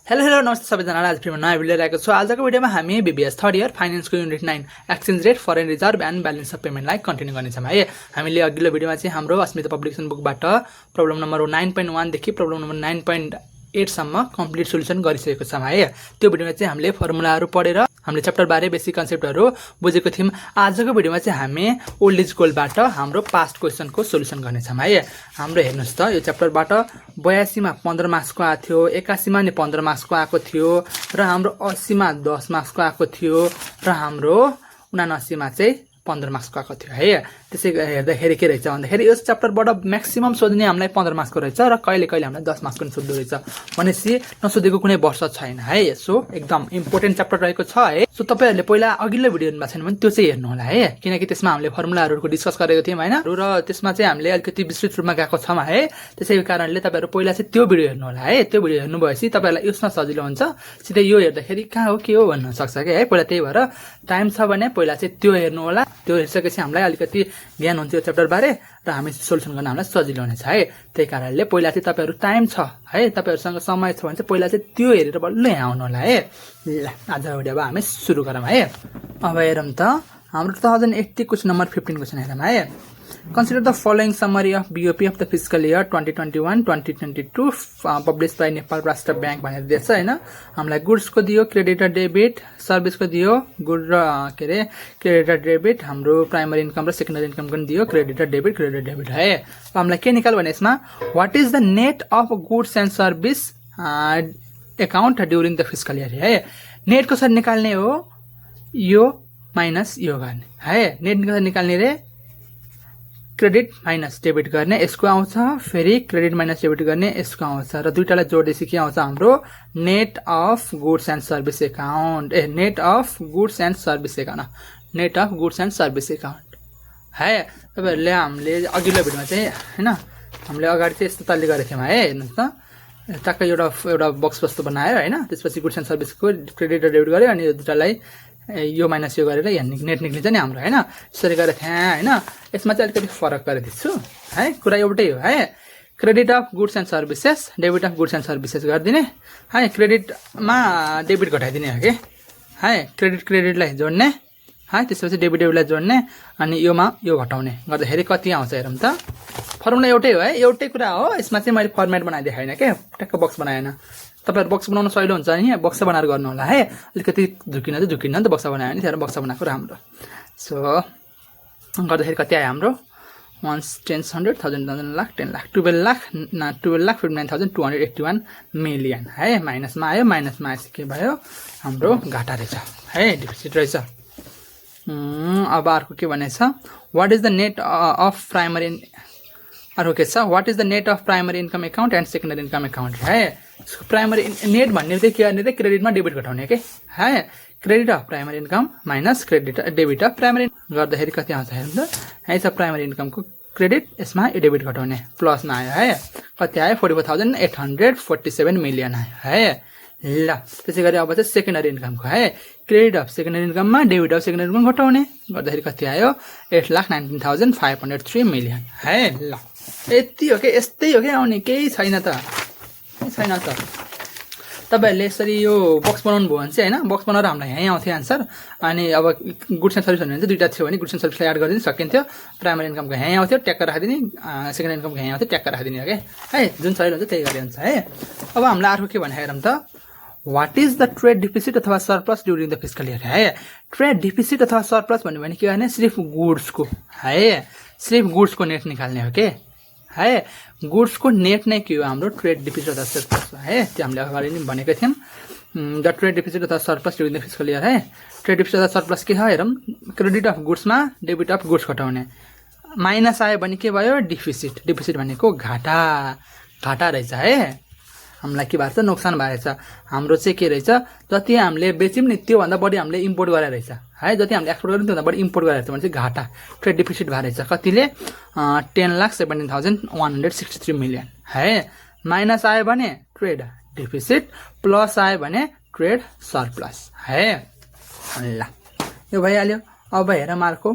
Hello नमस्ते सबैजनालाई आज फेरि नयाँ भिडियो लिएर आएको छु। आजको भिडियोमा हामी बीबीएस थर्ड इयर फाइनेन्सको unit 9 exchange rate foreign reserve and balance of पेमेन्टलाई कन्टिन्यू गर्नेछौँ है। हामीले अघिल्लो भिडियोमा चाहिँ हाम्रो अस्मिता पब्लिकेसन बुकबाट प्रब्लम नम्बर 9.1 देखि प्रब्लम नम्बर 9.8 सम्म कम्प्लिट सोल्युसन गरिसकेको छौँ है। त्यो भिडियोमा चाहिँ हामीले फर्मुलाहरू पढेर हामीले च्याप्टर बारे बेसिक कन्सेप्टहरू बुझेको थियौँ। आजको भिडियोमा चाहिँ हामी ओल्ड इज गोल्डबाट हाम्रो पास्ट क्वेसनको सोल्युसन गर्नेछौँ है। हाम्रो हेर्नुहोस् त, यो च्याप्टरबाट 82 मा 15 मार्क्सको आएको थियो, 81 मा नि 15 मार्क्सको आएको थियो र हाम्रो 80 मा 10 मार्क्सको आएको थियो र हाम्रो 79 मा चाहिँ 15 मार्क्सको आएको थियो है। त्यसै हेर्दाखेरि के रहेछ भन्दाखेरि यस च्याप्टरबाट म्याक्सिमम सोध्ने हामीलाई 15 मार्क्सको रहेछ र कहिले कहिले हामीलाई 10 मार्क्सको पनि सोध्दो रहेछ। भनेपछि नसोधेको कुनै वर्ष छैन है। सो एकदम इम्पोर्टेन्ट च्याप्टर रहेको छ है। सो तपाईँहरूले पहिला अघिल्लो भिडियो हेर्नु भएको छैन भने त्यो चाहिँ हेर्नु होला है, किनकि त्यसमा हामीले फर्मुलाहरूको डिस्कस गरेको थियौँ होइन, र त्यसमा चाहिँ हामीले अलिकति विस्तृत रूपमा गएको छौँ है। त्यसै कारणले तपाईँहरू पहिला चाहिँ त्यो भिडियो हेर्नु होला है। त्यो भिडियो हेर्नु भएपछि तपाईँहरूलाई यसमा सजिलो हुन्छ, सिधै यो हेर्दाखेरि कहाँ हो के हो भन्न सक्छ कि है। पहिला त्यही भएर टाइम छ भने पहिला चाहिँ त्यो हेर्नु होला। त्यो हेरिसकेपछि हामीलाई अलिकति ज्ञान हुन्छ यो च्याप्टर बारे र हामी सोल्युसन गर्न हामीलाई सजिलो हुनेछ है। त्यही कारणले पहिला चाहिँ तपाईँहरू टाइम छ है, तपाईँहरूसँग समय छ भने चाहिँ पहिला चाहिँ त्यो हेरेर बल्ल यहाँ आउनु होला है। ल आजको भिडियो अब हामी सुरु गरौँ है। अब हेरौँ त, हाम्रो 2080 क्वेसन नम्बर 15 क्वेसन हेरौँ है। Consider the following summary of BOP of the fiscal year 2021-2022 published by Nepal Rastra Bank भनेर दिएछ हैन। हामीलाई गुड्स को दियो, क्रेडिट र डेबिट, सर्भिस को दियो, गुड र क्रेडिट र डेबिट, हाम्रो प्राइमरी इन्कम र सेकेन्डरी इन्कम पनि दियो, क्रेडिट र डेबिट है। हामीलाई के निकाल भने यसमा what is the net of goods and service account during the fiscal year है। नेट कसरी निकाल्ने हो, यो माइनस यो गर्ने है। नेट कसरी निकाल्ने रे, क्रेडिट माइनस डेबिट गर्ने यसको आउँछ, फेरि क्रेडिट माइनस डेबिट गर्ने यसको आउँछ र दुईटालाई जोडेपछि के आउँछ हाम्रो net of goods and service account net of goods and service account net of goods and service account है। तपाईँहरूले हामीले अघिल्लो भिडियोमा चाहिँ होइन हामीले अगाडि चाहिँ यस्तो तल्ली गरेको थियौँ है। हेर्नुहोस् त, टक्कै एउटा बक्स जस्तो बनायो होइन, त्यसपछि गुड्स एन्ड सर्भिसको क्रेडिट र डेबिट गर्यो अनि यो दुईटालाई यो माइनस यो गरेर यहाँ नेट निक्लिन्छ नि हाम्रो होइन। यसरी गरेर थिएँ होइन। यसमा चाहिँ अलिकति फरक गरेर दिन्छु है, कुरा एउटै हो है। Credit of goods and services, debit of goods and services गरिदिने है। क्रेडिटमा डेबिट घटाइदिने हो कि है, क्रेडिटलाई जोड्ने है, त्यसपछि डेबिटलाई जोड्ने अनि योमा यो घटाउने गर्दाखेरि कति आउँछ हेरौँ त। फर्मुला एउटै हो है, एउटै कुरा हो। यसमा चाहिँ मैले फर्मेट बनाइदिएको होइन क्या, ट्याक्क बक्स बनाएन। तपाईँहरू बक्स बनाउन सजिलो हुन्छ नि, बक्सा बनाएर गर्नु होला है। अलिकति झुकिन नि त बक्सा बनायो भने, त्यहाँ बक्सा बनाएको राम्रो। सो गर्दाखेरि कति आयो हाम्रो 1 10 100 1000 1000 लाख 10 लाख 12,59,281 मिलियन है। माइनसमा आयो, माइनसमा आएपछि के भयो हाम्रो घाटा रहेछ है, डिफिसिट रहेछ। अब अर्को के भनेछ, what is the net of primary, अर्को के छ what is the net of primary income account and secondary income account है। प्राइमरी नेट भन्ने चाहिँ के गर्ने त, क्रेडिटमा डेबिट घटाउने के है। Credit of primary income minus credit debit of primary गर्दाखेरि कति आउँछ हेर्नु त। यही छ प्राइमरी इन्कमको क्रेडिट, यसमा डेबिट घटाउने प्लसमा आयो है। कति आयो 44,847 मिलियन आयो है। ल त्यसै गरी अब चाहिँ सेकेन्डरी इन्कमको है, क्रेडिट अफ सेकेन्डरी इन्कममा डेबिट अफ सेकेन्डरी इन्कम घटाउने गर्दाखेरि कति आयो 8,19,503 मिलियन है। ल यति हो कि, यस्तै हो कि, आउने केही छैन त, छैन त। तपाईँहरूले यसरी यो बक्स बनाउनु भयो भने चाहिँ होइन, बक्स बनाएर हामीलाई यहीँ आउँथ्यो एन्सर। अनि अब गुड्स एन्ड सर्भिस भने चाहिँ दुईवटा थियो भने गुड्स एन्ड सर्भिसलाई एड गरिदिनु सकिन्थ्यो। प्राइमरी इन्कमको यहीँ आउँथ्यो, ट्याक्क राखिदिने, सेकेन्ड इन्कमको यहीँ आउँथ्यो, ट्याक्क राखिदिने हो क्या है। जुन सजिलो हुन्छ त्यही गरी हुन्छ है। अब हामीलाई अर्को के भने हेरौँ त, what is the trade deficit अथवा surplus during the fiscal year है। ट्रेड डिफिसिट अथवा सरप्लस भन्यो भने के गर्ने, सिर्फ गुड्सको है, सिर्फ गुड्सको नेट निकाल्ने हो के है। गुड्सको नेट नै के हो हाम्रो ट्रेड डिफिसिट अथवा सरप्लस है। त्यो हामीले अगाडि नै भनेको थियौँ, द ट्रेड डिफिसिट अथवा surplus during the fiscal year है। ट्रेड डिफिसिट अथवा सरप्लस के छ हेरौँ, क्रेडिट अफ गुड्समा डेबिट अफ गुड्स घटाउने, माइनस आयो भने के भयो डिफिसिट। डिफिसिट भनेको घाटा रहेछ है। हामीलाई के भएको छ, नोक्सान भएछ। हाम्रो चाहिँ के रहेछ, जति हामीले बेच्यौँ नि त्योभन्दा बढी हामीले इम्पोर्ट गरेर रहेछ है। जति हामीले एक्सपोर्ट गर्यौँ त्योभन्दा बढी इम्पोर्ट गरेर रहेछ भने चाहिँ घाटा, ट्रेड डिफिसिट भएर रहेछ। कतिले 10,17,163 मिलियन है। माइनस आयो भने ट्रेड डिफिसिट, प्लस आयो भने ट्रेड सरप्लस है। ल यो भइहाल्यो। अब हेरौँ अर्को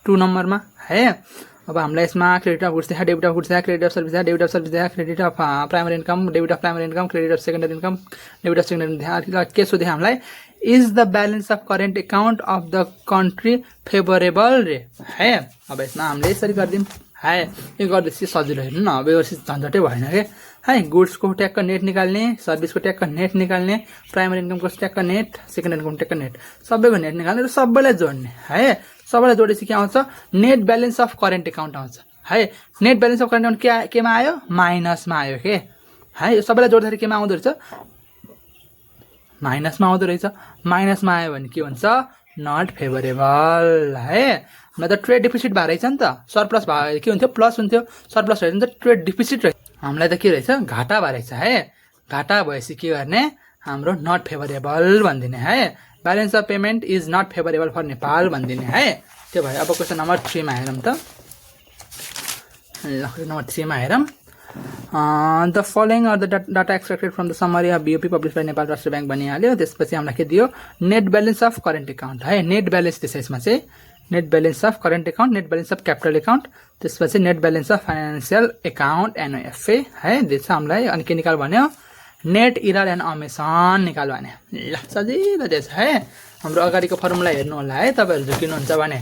2 नम्बरमा है। अब हामीलाई यसमा क्रेडिट अफ गुड्स देखा, डेबिट अफ गुड्स देखा, क्रेडिट अफ सर्भिस देखा, डेबिट अफ सर्भिस देखा, credit of primary income, debit of primary income, credit of secondary income, debit of secondary देखा। के सोधे हामीलाई is the balance of current account of the country favourable रे है। अब यसमा हामीले यसरी गरिदिउँ है, यो गर्दैछ सजिलो हेर्नु न। अब यो झन्झटै भएन के है। गुड्सको ट्याक्क नेट निकाल्ने, सर्भिसको ट्याक्क नेट निकाल्ने, प्राइमरी इन्कमको ट्याक्क नेट, सेकेन्डरी इन्कम ट्याक्क नेट, सबैको नेट निकाल्ने र सबैलाई जोड्ने है। सबैलाई जोडेपछि के आउँछ, net balance of current account आउँछ है। Net balance of current account केमा आयो, माइनसमा आयो के है। यो सबैलाई जोड्दाखेरि केमा आउँदो रहेछ, माइनसमा आउँदो रहेछ। माइनसमा आयो भने के हुन्छ, नट फेभरेबल है। न त ट्रेड डिफिसिट भएर रहेछ नि त, सरप्लस भए के हुन्थ्यो, प्लस हुन्थ्यो, सरप्लस रहेछ नि त ट्रेड डिफिसिट रहेछ। हामीलाई त के रहेछ, घाटा भएर रहेछ है। घाटा भएपछि के गर्ने, हाम्रो नट फेभरेबल भनिदिने है। Balance of payment is not favourable for Nepal भनिदिने है। त्यो भयो। अब क्वेसन नम्बर 3 मा हेरौँ त। ल क्वेसन नम्बर 3 मा हेरौँ। The following are the data extracted from the summary of BOP publish by Nepal Rastra Bank भनिहाल्यो। त्यसपछि हामीलाई के दियो, net balance of current account है। नेट ब्यालेन्स दिएछ यसमा चाहिँ, net balance of current account, net balance of capital account, त्यसपछि net balance of financial account NOFA है दिएछ हामीलाई। अनि के निकाल भन्यो, नेट इरर एन्ड अमेसन निकाल भने। ल सजिलो दिएछ है। हाम्रो अगाडिको फर्मुला हेर्नु होला है, तपाईँहरू झुकिनुहुन्छ भने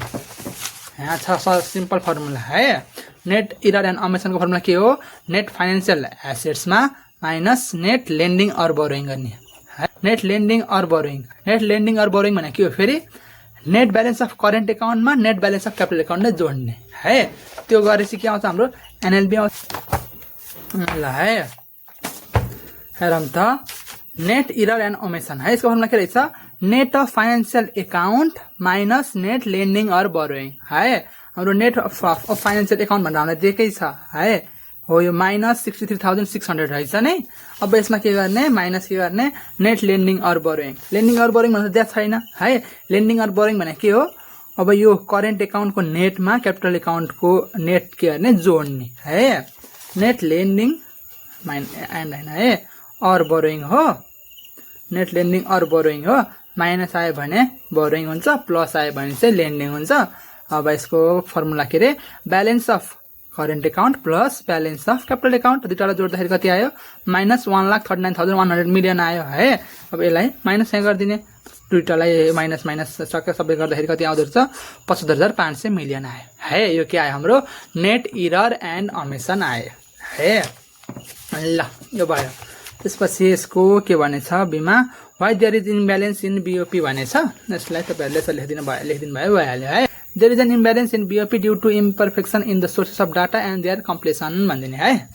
यहाँ छ सिम्पल फर्मुला है। नेट इरर एन्ड अमेसनको फर्मुला के हो, नेट फाइनेन्सियल एसेट्समा minus net lending or borrowing गर्ने है। Net lending or borrowing, net lending or borrowing भने के हो, फेरि नेट ब्यालेन्स अफ करेन्ट अकाउन्टमा नेट ब्यालेन्स अफ क्यापिटल अकाउन्टलाई जोड्ने है। त्यो गरेपछि के आउँछ, हाम्रो एनएलबी आउँछ। ल है हेरौँ त, नेट इरर एन्ड ओमेसन है। यसको फर्मुला के रहेछ, net of financial account minus net lending or borrowing है। हाम्रो नेट अफ फाइनेन्सियल अकाउन्ट भनेर हामीलाई दिएकै छ है। हो यो माइनस 63,600 रहेछ नै। अब यसमा के गर्ने, माइनस के गर्ने, net lending or borrowing. Lending or borrowing भनेर दिएको छैन है। लेन्डिङ अर बोरोइङ भने के हो, अब यो करेन्ट अकाउन्टको नेटमा क्यापिटल अकाउन्टको नेट के गर्ने, जोड्ने है। नेट लेन्डिङ एन्ड होइन है, अर बोरोइङ हो। नेट लेन्डिङ अर बोरोइङ हो। माइनस आयो भने बोरोइङ हुन्छ, प्लस आयो भने चाहिँ लेन्डिङ हुन्छ। अब यसको फर्मुला के अरे, balance of current account plus balance of capital account, दुईवटालाई जोड्दाखेरि कति आयो, माइनस 1,39,100 मिलियन आयो है। अब यसलाई माइनस यहाँ गरिदिने, दुईवटालाई माइनस माइनस सबै गर्दाखेरि कति आउँदो रहेछ, 75,500 मिलियन आयो है। यो के आयो, हाम्रो नेट इरर एन्ड अमेसन आयो है। ल यो भयो। त्यसपछि यसको के भनेछ, बिमा why there is imbalance in BOP भनेछ। यसलाई तपाईँहरूले लेखिदिनु भयो भइहाल्यो है। There is an imbalance in BOP due to imperfection in the sources of data and their compilation भनिदिने है।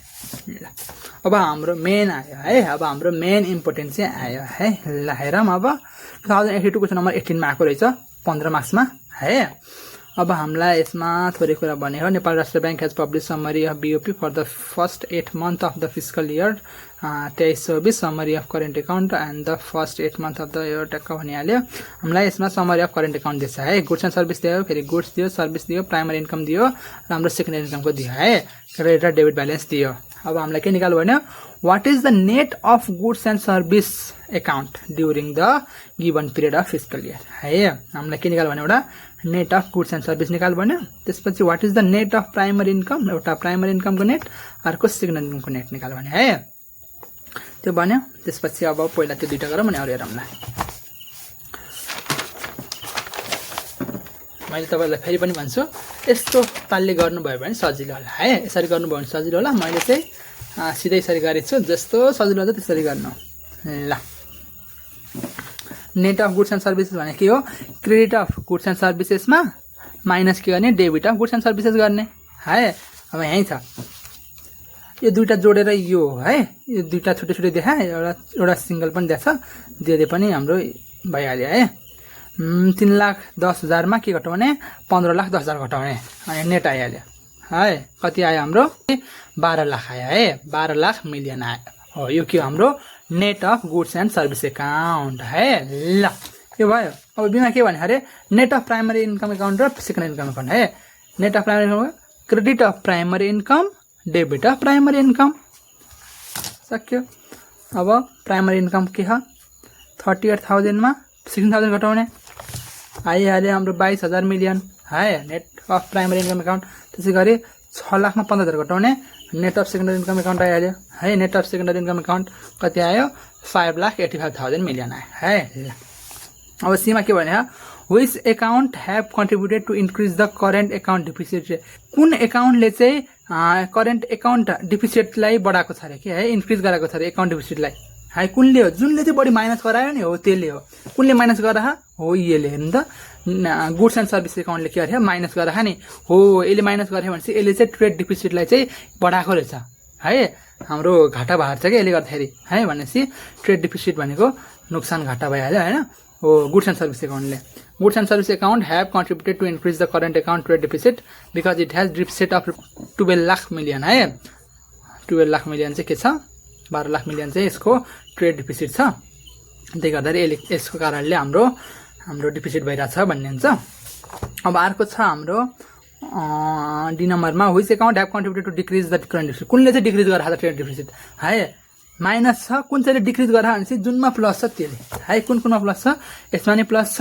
अब हाम्रो मेन आयो है। अब हाम्रो मेन इम्पोर्टेन्ट चाहिँ आयो है। ल हेरौँ। अब 2082 क्वेसन नम्बर 18 मा आएको रहेछ 15 मार्क्समा है। अब हामीलाई यसमा थोरै कुरा भने हो, Nepal Rastra bank has publish summary of BOP for the first 8 month of the fiscal year 23-24, summary of current account and the first 8 month of the year टक्क भनिहाल्यो। हामीलाई यसमा समरी अफ करेन्ट अकाउन्ट दिएछ है। गुड्स एन्ड सर्भिस दियो, फेरि goods दियो, service दियो, प्राइमरी इन्कम दियो, र हाम्रो सेकेन्डरी इन्कमको दियो है। क्रेडिट र डेबिट ब्यालेन्स दियो। अब हामीलाई के निकाल्नु भन्यो, what is the net of goods and service account during the given period of fiscal year है। हामीलाई के निकाल्नु भन्यो, एउटा net of goods and service निकाल्नु भन्यो। त्यसपछि what is the net of primary income, एउटा प्राइमरी इन्कमको नेट, अर्को सेकेन्डरी इन्कमको नेट निकाल्नु भन्यो है। त्यो भन्यो। त्यसपछि अब पहिला त्यो दुईवटा गरौँ अनि अरू हेरौँला। मैले तपाईँलाई फेरि पनि भन्छु, यस्तो तालले गर्नुभयो भने सजिलो होला है। यसरी गर्नुभयो भने सजिलो होला। मैले चाहिँ सिधै यसरी गरेको छु, जस्तो सजिलो हुन्छ त्यसरी गर्नु। ल net of goods and services भने के हो, क्रेडिट अफ गुड्स एन्ड सर्भिसेसमा माइनस के गर्ने, debit of goods and services गर्ने है। अब यहीँ छ, यो दुईवटा जोडेर यो है, यो दुईवटा छुट्टै छुट्टै देखा, एउटा सिङ्गल पनि देख्छ, दिँदै पनि हाम्रो भइहाल्यो है। 3,10,000 के घटाउने, 15,10,000 घटाउने, अनि नेट आइहाल्यो है। कति आयो हाम्रो, 12 लाख आयो है। 12 लाख मिलियन आयो हो। यो के हो, हाम्रो net of goods and service account है। ल यो भयो। अब बिमा के भने अरे, net of primary income account र सेकेन्डरी इन्कम अकाउन्ट है। Net of primary income, credit of primary income, debit of primary income, सक्यो। अब प्राइमरी इन्कम के छ, 38,000 मा 16,000 घटाउने, आइहाल्यो हाम्रो 22,000 मिलियन है। Net of primary income account. त्यसै गरी 6,15,000 घटाउने net of secondary income account आइहाल्यो है। Net of secondary income account कति आयो 5,85,000 मिलियन आयो है। अब सीमा के भने which account have contributed to increase the current account deficit. कुन एकाउन्टले चाहिँ करेन्ट एकाउन्ट डिफिसिटलाई बढाएको छ अरे के है, इन्क्रिज गराएको छ अरे एकाउन्ट डिफिसिटलाई है। कुनले हो, जुनले चाहिँ बढी माइनस गरायो नि हो त्यसले हो। कुनले माइनस गरा हो, यसले हेर्नु त गुड्स एन्ड सर्भिस एकाउन्टले के गरे माइनस गरा नि हो। यसले माइनस गरे भनेपछि यसले चाहिँ ट्रेड डिफिसिटलाई चाहिँ बढाएको रहेछ है। हाम्रो घाटा भएको छ कि यसले गर्दाखेरि है। भनेपछि ट्रेड डिफिसिट भनेको नोक्सान घाटा भइहाल्यो होइन हो। गुड्स एन्ड सर्भिस एकाउन्टले goods and service account have contributed to increase the current account trade deficit because it has deficit of 12 lakh million है। 12 लाख मिलियन चाहिँ के छ, 12 लाख मिलियन चाहिँ यसको ट्रेड डिफिसिट छ। त्यही गर्दाखेरि यसको कारणले हाम्रो डिफिसिट भइरहेछ भन्ने हुन्छ। अब अर्को छ हाम्रो डी नम्बरमा which account have contributed to decrease the current deficit. कुनले चाहिँ डिक्रिज गरेर छ ट्रेड डिफिसिट है। माइनस छ, कुन चाहिँ डिक्रिज गरेर भनेपछि जुनमा प्लस छ त्यसले है। कुनमा प्लस छ, यसमा नि प्लस छ,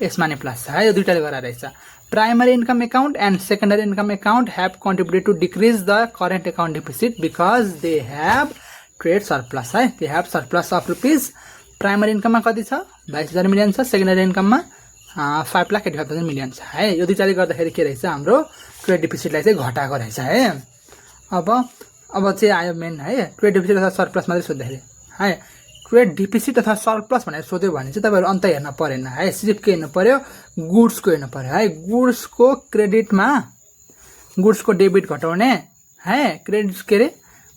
यसमा नि प्लस छ है। यो दुईटाले गरेर रहेछ। Primary income account and secondary income account have contributed to decrease the current account deficit because they have trade surplus है। They have surplus of rupees. Primary इन्कममा कति छ 22,000 मिलियन छ। सेकेन्डरी इन्कममा 5,85,000 मिलियन छ है। यो दुईटाले गर्दाखेरि के रहेछ, हाम्रो ट्रेड डिफिसिटलाई चाहिँ घटाएको रहेछ है। अब चाहिँ आयो मेन है, ट्रेड डिफिसिट अथवा सरप्लस मात्रै सोध्दाखेरि है। ट्रेड डिफिसिट अथवा सरप्लस भनेर सोध्यो भने चाहिँ तपाईँहरू अन्त हेर्न परेन है। सिर्फ के हेर्नु पर्यो, गुड्सको हेर्नु पर्यो है। गुड्सको क्रेडिटमा गुड्सको डेबिट घटाउने है। क्रेडिट के अरे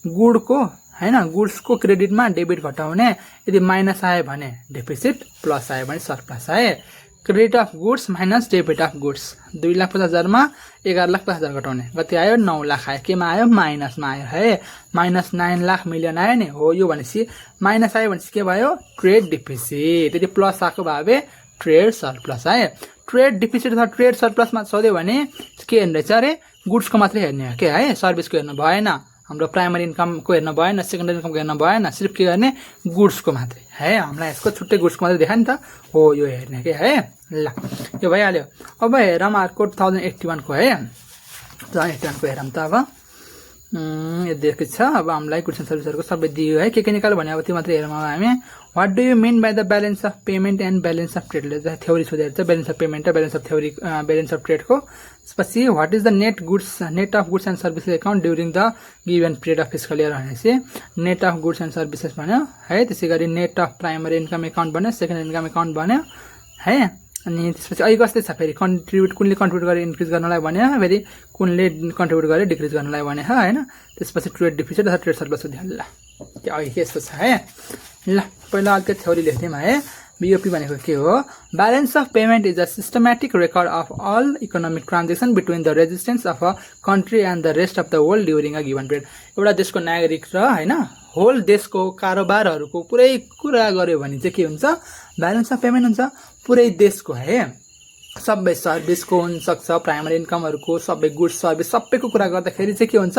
गुडको हैन, गुड्सको क्रेडिटमा डेबिट घटाउने। यदि माइनस आयो भने डेफिसिट, प्लस आयो भने सरप्लस है। Credit of goods minus debit of goods 2,50,000मा 11,50,000 घटाउने कति आयो 9 लाख आयो। केमा आयो, माइनसमा आयो है। माइनस 9 लाख मिलियन आयो नि हो। यो भनेपछि माइनस आयो भनेपछि के भयो, ट्रेड डिफिसिट। यदि प्लस आएको भए ट्रेड सरप्लस है। ट्रेड डिफिसिट अथवा ट्रेड सरप्लसमा सोध्यो भने के हेर्नु रहेछ अरे, गुड्सको मात्रै हेर्ने हो के है, सर्भिसको हेर्नु भएन। हाम्रो प्राइमरी इन्कमको हेर्न भएन, सेकेन्डरी इन्कमको हेर्न भएन। सिर्फ के गर्ने, गुड्सको मात्रै है। हामीलाई यसको छुट्टै गुड्सको मात्रै देखायो नि त हो, यो हेर्ने के है। ल यो भइहाल्यो। अब हेरौँ अर्को 2081 को है। 2081 को हेरौँ त। अब यो दिएको छ। अब हामीलाई गुड्स एन्ड सर्भिसहरूको सबै दियो है। के निकाल्यो भने अब त्यो मात्रै हेरौँ। अब हामी what do you mean by the balance of payment and balance of trade theory सोधेर चाहिँ ब्यालेन्स अफ पेमेन्ट र balance of theory balance of ट्रेडको। त्यसपछि what is the net of goods and services account during the given period of fiscal year भनेपछि net of goods and services भन्यो है। त्यसै गरी net of primary income account भन्यो, secondary income account भन्यो है। अनि त्यसपछि अहिले कस्तै छ फेरि, कुनले कन्ट्रिब्युट गरेर इन्क्रिज गर्नलाई भन्यो, फेरि कुनले कन्ट्रिब्युट गरेर डिक्रिज गर्नलाई भन्यो होइन। त्यसपछि ट्रेड डिफिसिट अथवा ट्रेड सरप्लस दियो। ल अहिले के यस्तो छ है। ल पहिला अलिकति थ्योरी लेख्थ्यौँ है। BOP भनेको के हो, balance of payment is a systematic record of all economic transaction between the residents of a country and the rest of the world during a given period. एउटा देशको नागरिक र होइन होल देशको कारोबारहरूको पुरै कुरा गर्यो भने चाहिँ के हुन्छ, ब्यालेन्स अफ पेमेन्ट हुन्छ। पुरै देशको है, सबै सर्भिसको हुनसक्छ, प्राइमरी इन्कमहरूको सबै गुड्स सर्भिस सबैको कुरा गर्दाखेरि चाहिँ के हुन्छ,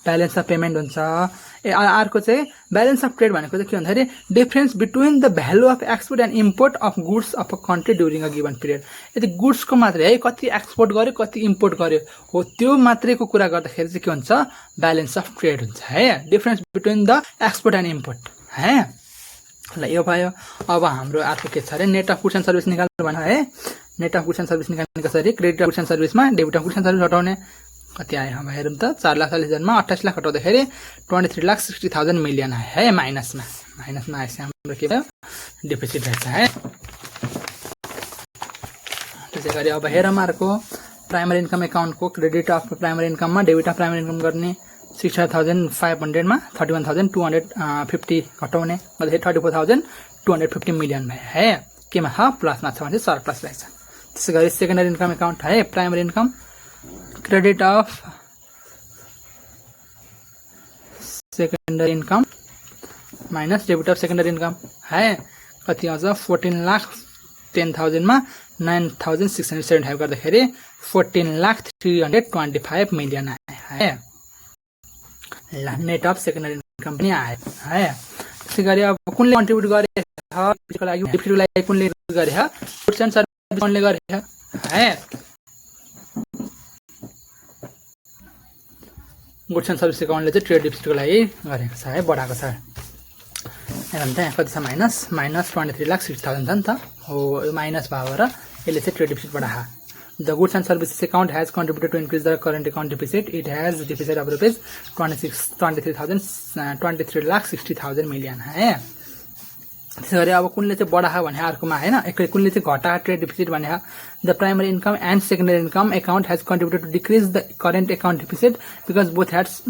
ब्यालेन्स अफ पेमेन्ट हुन्छ। अर्को चाहिँ ब्यालेन्स अफ ट्रेड भनेको चाहिँ के भन्दाखेरि difference between the value of export and import of goods of a country during a given period. यदि गुड्सको मात्रै है, कति एक्सपोर्ट गर्यो कति इम्पोर्ट गर्यो हो, त्यो मात्रैको कुरा गर्दाखेरि चाहिँ के हुन्छ, ब्यालेन्स अफ ट्रेड हुन्छ है। Difference between the export and import है। ल यो भयो। अब हाम्रो अर्को के छ अरे, net of goods and service निकाल्नु भन्यो है। Net of goods and service निकाल्ने कसरी, क्रेडिट अफ गुड्स एन्ड सर्भिसमा debit of goods and service हटाउने कति आयो अब हेरौँ त। 4,40,000मा 28 लाख हटाउँदाखेरि 23,60,000 मिलियन आयो है। माइनसमा आएपछि हाम्रो के भयो, डिफिसिट रहेछ है। त्यसै गरी अब हेरौँ अर्को प्राइमरी इन्कम एकाउन्टको क्रेडिट अफ प्राइमरी इन्कममा डेबिट अफ प्राइमरी इन्कम गर्ने 60,500मा 31,250 घटाउने गर्दाखेरि 34,250 मिलियन भयो है। केमा छ, प्लसमा छ भने सरप्लस रहेछ। त्यसै गरी सेकेन्डरी इन्कम एकाउन्ट है, primary income credit of secondary income minus debit of secondary income है। कति आउँछ, 14,10,000मा 9,675 गर्दाखेरि 14,325 मिलियन आयो है। ल नेट अफ सेकेन्डरी इन्कम पनि आयो है। त्यसै गरी अब कुनले कन्ट्रिब्युट गरेको लागि, डिफिसिटको लागि कुनले गरे, गुड्स एन्ड सर्भिस कुनले गरे है। गुड्स एन्ड सर्भिस एकाउन्टले चाहिँ ट्रेड डिफिसिटको लागि गरेको छ है, बढाएको छ। हेर्नु त यहाँ कति छ, माइनस 23,60,000 छ नि त हो, यो माइनस भयो र यसले चाहिँ ट्रेड डिफिसिट बढायो। The goods and services account has contributed to increase the current account deficit. It has deficit of rupees 23,60,000 million है। त्यसै गरी अब कुनले चाहिँ बढायो भने अर्कोमा हैन, कुनले चाहिँ घटायो ट्रेड डिफिसिट भने the primary income and secondary income account has contributed to decrease the current account deficit because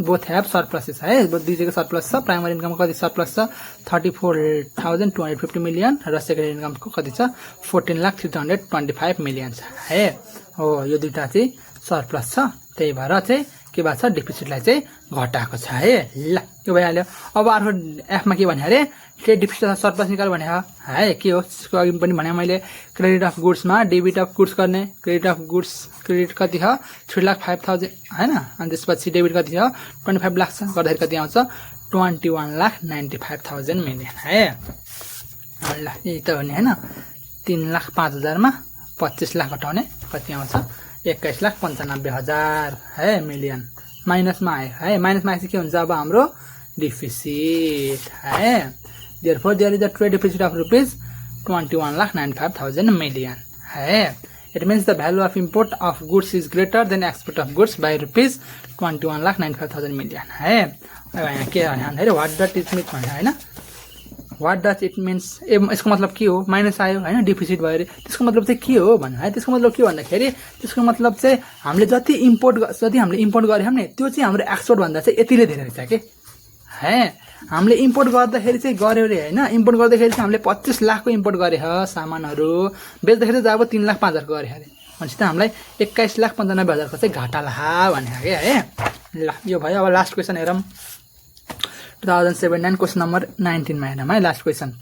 both have surpluses है। दुईजैको सरप्लस छ। प्राइमरी इन्कमको कति सरप्लस छ 34,250 मिलियन र सेकेन्डरी इन्कमको कति छ 14,325 मिलियन छ है। हो यो दुईटा चाहिँ सरप्लस छ, त्यही भएर चाहिँ के भएको छ डिफिसिटलाई चाहिँ घटाएको छ है। ल यो भइहाल्यो। अब अर्को एफमा के भने अरे ट्रेड डिफिसिट सरप्लस निकाल भने है, के हो त्यसको अघि पनि भने मैले क्रेडिट अफ गुड्समा डेबिट अफ गुड्स गर्ने। क्रेडिट अफ गुड्स क्रेडिट कति छ 3,05,000 हैन, अनि त्यसपछि डेबिट कति छ 25 लाख छ, गर्दाखेरि कति आउँछ 21,95,000 मिलियन है। ल यही त हो नि हैन, 3,05,000 मा 25 लाख घटाउने कति आउँछ 21,95,000 है मिलियन। माइनसमा आयो है, माइनसमा आएपछि के हुन्छ अब हाम्रो डिफिसिट है। Therefore, there is a trade deficit of rupees 21,95,000 million है। It means the value of import of goods is greater than export of goods by rupees 21,95,000 million है। अब यहाँ के भन्दाखेरि what does it mean भने हैन, what does it means यसको मतलब के हो, माइनस आयो हैन डिफिसिट भयो रे, त्यसको मतलब चाहिँ के हो भन्नु है। त्यसको मतलब के भन्दाखेरि त्यसको मतलब चाहिँ हामीले जति हामीले इम्पोर्ट गर्यौं नि त्यो चाहिँ हाम्रो एक्सपोर्ट भन्दा चाहिँ यतिले धेरै रहेछ के है। हामीले इम्पोर्ट गर्दाखेरि चाहिँ गर्यो रे हैन, इम्पोर्ट गर्दाखेरि चाहिँ हामीले 25 लाखको इम्पोर्ट गरे ह सामानहरु, बेच्दाखेरि चाहिँ अब 3,05,000 को गरे हरे, भनेपछि त हामीलाई 21,95,000 को चाहिँ घाटा ला भने है। ल यो भयो। अब लास्ट क्वेशन हेरौं 2007 क्वेशन नम्बर 19 मा हेरौँ है लास्ट क्वेशन।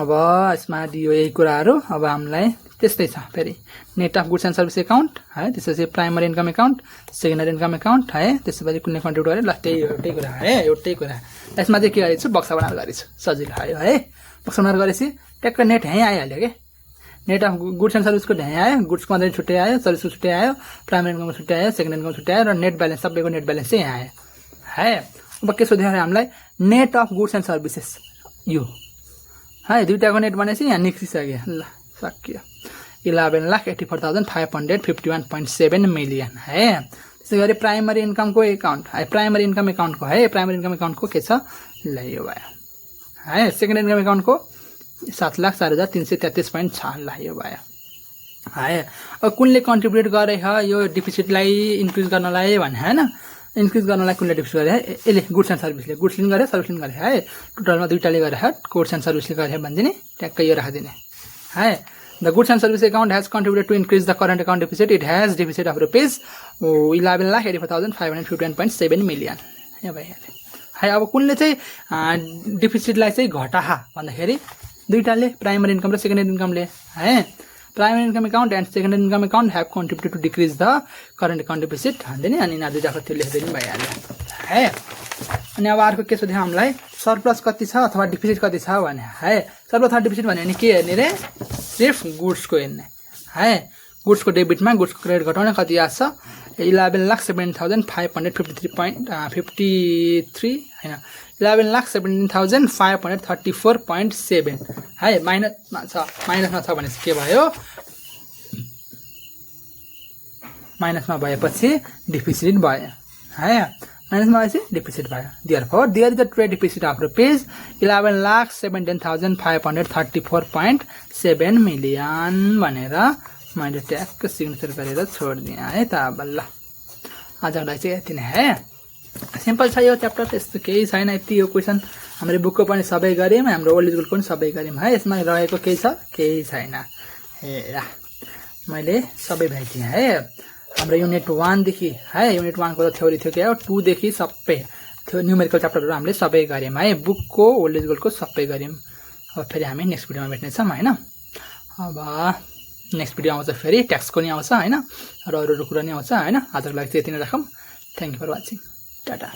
अब यसमा दियो यही कुराहरु। अब हामीलाई त्यस्तै छ फेरि net of goods and service account है, त्यसपछि primary income account, secondary income account है, त्यसपछि कुनै कन्ट्रिब्युट गरे। ल त्यही एउटै कुरा है, एउटै कुरा। यसमा चाहिँ के गरेछु बक्सा बनाएर गरेछु, सजिलो आयो है। बक्सा बनाएर गरेपछि ट्याक्क नेट यही आइहाल्यो के। नेट अफ गुड्स एन्ड सर्भिसको यही आयो, गुड्सको अन्तर्गत छुट्टै आयो, सर्भिसको छुट्टै आयो, प्राइमरी इन्कमको छुट्टै आयो, सेकेन्डरी इन्कमको छुट्टै आयो र नेट ब्यालेन्स सबैको नेट ब्यालेन्स चाहिँ यहाँ आयो है। अब के सोध्यो हामीलाई net of goods and services यो है, दुईटाको नेट भनेपछि यहाँ निस्किसक्यो। ल सकियो 11,84,551.7 मिलियन है। त्यसै गरी प्राइमरी इन्कमको अकाउन्ट है, प्राइमरी इन्कम अकाउन्टको है, प्राइमरी इन्कम अकाउन्टको के छ ल यो भयो है। सेकेन्डरी इन्कम अकाउन्टको 7,04,333.6 ल यो भयो है। अब कुनले कन्ट्रिब्युट गरे ह यो डिफिसिटलाई इन्क्रिज गर्नलाई भने हैन, इन्क्रिज गर्नलाई कुनले डिफिसिट गरे है, यसले गुड्स एन्ड सर्भिसले, गुड्स लिन गरे सर्भिस लिन गरे है, टोटलमा दुईटाले गरे है, गुड्स एन्ड सर्भिसले गरे भन्दिने ट्याक्क यो राखिदिने है। The goods and service account has contributed to increase the current account deficit. It has deficit of rupees 11,84,551.7 million है भइहाल्यो है। अब कुनले चाहिँ डिफिसिटलाई चाहिँ घटाहा भन्दाखेरि दुईटाले प्राइमरी इन्कम र सेकेन्डरी इन्कमले है। Primary income account and secondary income account have contributed to decrease the current account deficit भन्दिने, अनि यिनीहरु दुईटाको त्यो लेख्दिनु भइहाल्यो है। अनि अब अर्को के सोध्यो हामीलाई सरप्लस कति छ अथवा डिफिसिट कति छ भने है। सरप्लस अथवा डिफिसिट भने नि के हेर्ने रे, सिर्फ गुड्सको हेर्ने है। गुड्सको डेबिटमा गुड्सको क्रेडिट घटाउने कति आछ 11,07,553.53 हैन 11,17,534.7 है। माइनसमा छ भने के भयो, माइनसमा भएपछि डिफिसिट भयो है। माइनसमा भएपछि डिफिसिट भयो। Therefore, there is a trade deficit of rupees 11,17,534.7 million भनेर मैले ट्याक्क सिग्नेचर गरेर छोड्दिएँ है त। अब ल आजको लागि चाहिँ यति नै है, सिम्पल छ यो च्याप्टर, त्यस्तो केही छैन। यति यो क्वेसन हाम्रो बुकको पनि सबै गर्यौँ, हाम्रो ओल्ड स्कुलको पनि सबै गर्यौँ है। यसमा रहेको केही छ केही छैन हेर, मैले सबै भेटिएँ है। हाम्रो युनिट 1 देखि है, युनिट 1 को त थ्योरी थियो क्या, 2 देखि सबै थियो न्यूमेरिकल च्याप्टरहरु हामीले सबै गर्यौँ है, बुकको ओल्ड स्कुलको सबै गर्यौँ। अब फेरि हामी नेक्स्ट भिडियोमा भेट्ने छौँ हैन। अब नेक्स्ट भिडियो आउँछ फेरि ट्याक्सको नि आउँछ हैन, र अरू कुरा नि आउँछ हैन। आजको लागि चाहिँ यति नै राखौँ। Thank you for watching, Tata.